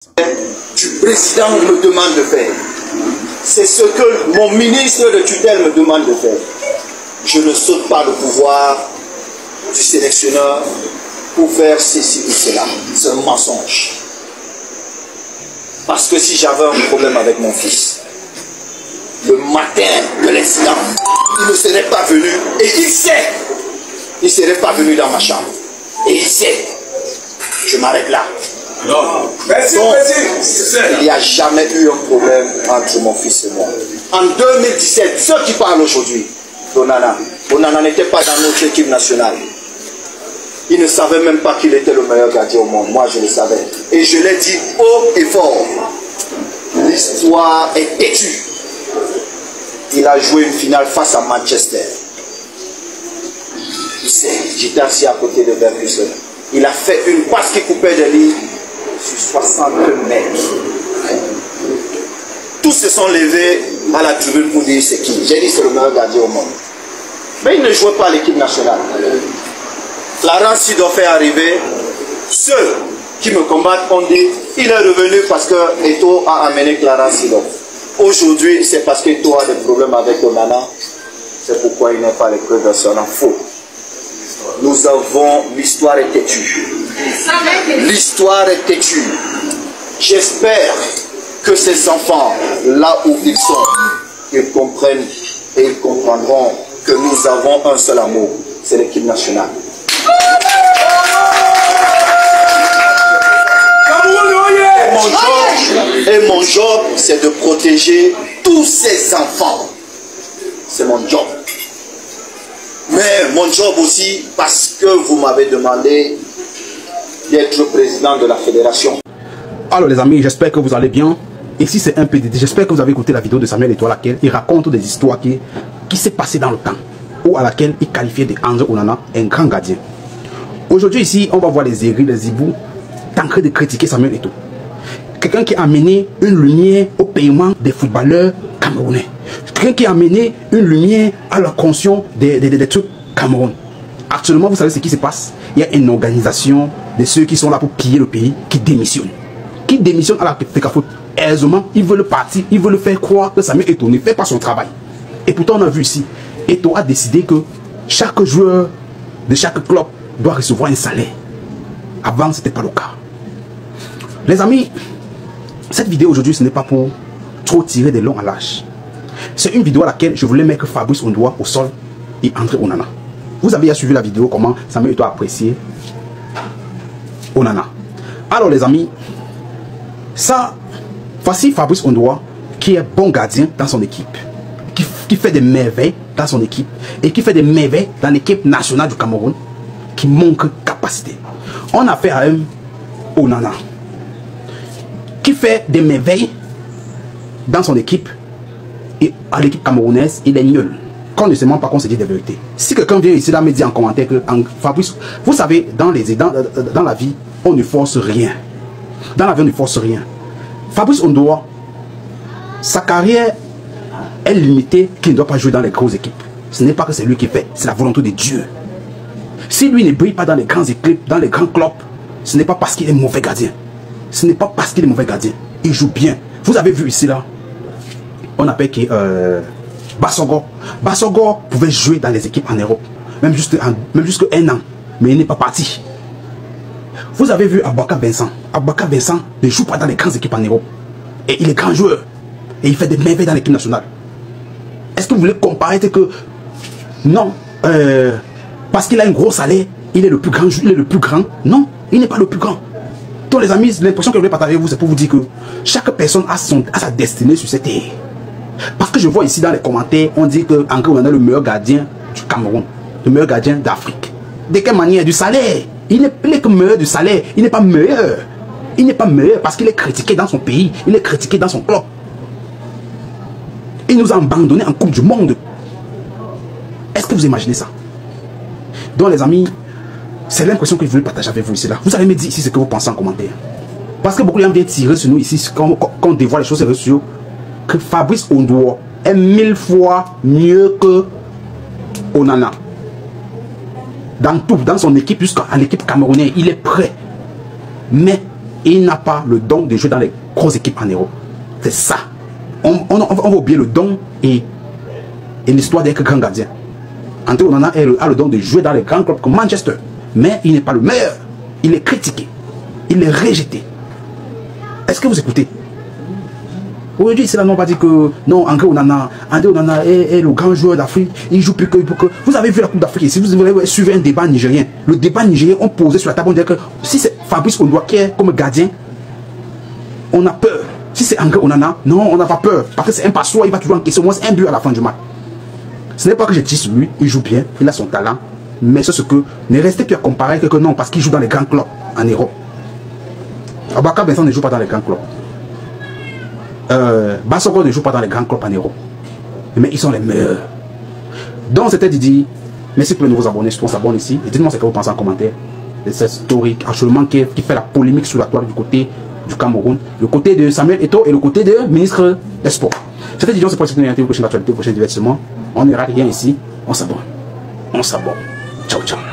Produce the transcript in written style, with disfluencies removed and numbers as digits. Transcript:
Du président me demande de faire. C'est ce que mon ministre de tutelle me demande de faire. Je ne saute pas le pouvoir du sélectionneur pour faire ceci ou cela. C'est un mensonge. Parce que si j'avais un problème avec mon fils, le matin de l'incident, il ne serait pas venu et il sait. Il ne serait pas venu dans ma chambre. Et il sait. Je m'arrête là. Non. Merci, donc, merci. Il n'y a jamais eu un problème entre mon fils et moi. En 2017, ceux qui parlent aujourd'hui, Onana n'était pas dans notre équipe nationale. Il ne savait même pas qu'il était le meilleur gardien au monde. Moi, je le savais. Et je l'ai dit haut et fort. L'histoire est têtue. Il a joué une finale face à Manchester. J'étais assis à côté de Ferguson. Il a fait une passe qui coupait de lui sur 62 mètres. Tous se sont levés à la tribune pour dire c'est qui. J'ai dit c'est le meilleur gardien au monde. Mais il ne jouait pas à l'équipe nationale. Clarence Seedorf est arrivé. Ceux qui me combattent ont dit il est revenu parce que Eto'o a amené Clarence Seedorf. Aujourd'hui, c'est parce qu'Eto'o a des problèmes avec Onana. C'est pourquoi il n'est pas les preuves de son faux. Nous avons, l'histoire est têtue. L'histoire est têtue. J'espère que ces enfants, là où ils sont, ils comprennent et ils comprendront que nous avons un seul amour, c'est l'équipe nationale. Et mon job, c'est de protéger tous ces enfants. C'est mon job. Mais mon job aussi, parce que vous m'avez demandé d'être président de la fédération. Alors les amis, j'espère que vous allez bien. Et si c'est un PDD, j'espère que vous avez écouté la vidéo de Samuel Eto'o à laquelle il raconte des histoires qui s'est passé dans le temps. Ou à laquelle il qualifiait de André Onana un grand gardien. Aujourd'hui ici, on va voir les aigris, les hiboux, en train de critiquer Samuel Eto'o. Quelqu'un qui a amené une lumière au paiement des footballeurs camerounais. Quelqu'un qui a amené une lumière à la conscience des trucs Cameroun. Actuellement, vous savez ce qui se passe? Il y a une organisation de ceux qui sont là pour piller le pays qui démissionnent. Qui démissionnent à la FECAFOOT. Heureusement, ils veulent partir, ils veulent faire croire que Samuel Eto'o ne fait pas son travail. Et pourtant, on a vu ici, Eto'o a décidé que chaque joueur de chaque club doit recevoir un salaire. Avant, ce n'était pas le cas. Les amis, cette vidéo aujourd'hui, ce n'est pas pour trop tirer des longs à l'âge. C'est une vidéo à laquelle je voulais mettre Fabrice Ondoa au sol et André Onana. Vous avez déjà suivi la vidéo, comment Samuel Eto'o a apprécié Onana. Alors les amis, ça, voici Fabrice Ondoa qui est bon gardien dans son équipe, qui fait des merveilles dans son équipe et qui fait des merveilles dans l'équipe nationale du Cameroun, qui manque de capacité. On a fait à un Onana qui fait des merveilles dans son équipe et à l'équipe camerounaise, il est nul. Qu'on ne se ment pas, qu'on se dit des vérités. Si quelqu'un vient ici là me dit en commentaire que Fabrice, vous savez, dans la vie, on ne force rien. Dans la vie, on ne force rien. Fabrice Ondoa, sa carrière est limitée, qu'il ne doit pas jouer dans les grosses équipes. Ce n'est pas que c'est lui qui fait, c'est la volonté de Dieu. Si lui ne brille pas dans les grandes équipes, dans les grands clubs, ce n'est pas parce qu'il est mauvais gardien. Ce n'est pas parce qu'il est mauvais gardien. Il joue bien. Vous avez vu ici là, on appelle qui Bassongo. Bassongo pouvait jouer dans les équipes en Europe, même jusqu'à un an, mais il n'est pas parti. Vous avez vu Aboubacar Vincent. Aboubacar Vincent ne joue pas dans les grandes équipes en Europe. Et il est grand joueur. Et il fait des merveilles dans l'équipe nationale. Est-ce que vous voulez comparer que non, parce qu'il a un gros salaire, il est le plus grand, il est le plus grand? Non, il n'est pas le plus grand. Donc les amis, l'impression que je voulais partager avec vous, c'est pour vous dire que chaque personne a sa destinée sur cette terre. Parce que je vois ici dans les commentaires, on dit que André Onana est le meilleur gardien du Cameroun, le meilleur gardien d'Afrique. De quelle manière? Du salaire. Il est que meilleur du salaire. Il n'est pas meilleur. Il n'est pas meilleur parce qu'il est critiqué dans son pays. Il est critiqué dans son club. Il nous a abandonnés en Coupe du Monde. Est-ce que vous imaginez ça? Donc les amis, c'est l'impression que je voulais partager avec vous ici là. Vous allez me dire ici ce que vous pensez en commentaire. Parce que beaucoup de gens viennent tirer sur nous ici quand on dévoile les choses sur que Fabrice Ondoa est 1000 fois mieux que Onana. Dans tout, dans son équipe, jusqu'à l'équipe camerounaise, il est prêt. Mais il n'a pas le don de jouer dans les grosses équipes en Europe. C'est ça. On va oublier le don et l'histoire d'être grand gardien. André Onana a le don de jouer dans les grands clubs comme Manchester. Mais il n'est pas le meilleur. Il est critiqué. Il est rejeté. Est-ce que vous écoutez? Aujourd'hui, c'est là, on va dire que non, André Onana est le grand joueur d'Afrique. Il joue plus que. Vous avez vu la Coupe d'Afrique. Si vous avez suivi un débat nigérien, le débat nigérien, on posait sur la table, on disait que si c'est Fabrice Ondoa qui est comme gardien, on a peur. Si c'est André Onana, non, on n'a pas peur. Parce que c'est un passoire, il va toujours encaisser au moins un but à la fin du match. Ce n'est pas que je dis sur lui, il joue bien, il a son talent. Mais c'est ce que ne restez plus à comparer que non, parce qu'il joue dans les grands clubs en Europe. Abaka Vincent ne joue pas dans les grands clubs. Bassoko ne joue pas dans les grands clubs en Europe. Mais ils sont les meilleurs. Donc c'était Didi. Merci pour les nouveaux abonnés. Je s'abonne ici. Et dites-moi ce que vous pensez en commentaire de cette story actuellement qui fait la polémique sur la toile du côté du Cameroun, le côté de Samuel Eto'o et le côté de ministre des Sports. C'était Didi, on se prend une interview prochaine actualité, prochain divertissement. On ne rate rien ici. On s'abonne. On s'abonne. Ciao, ciao.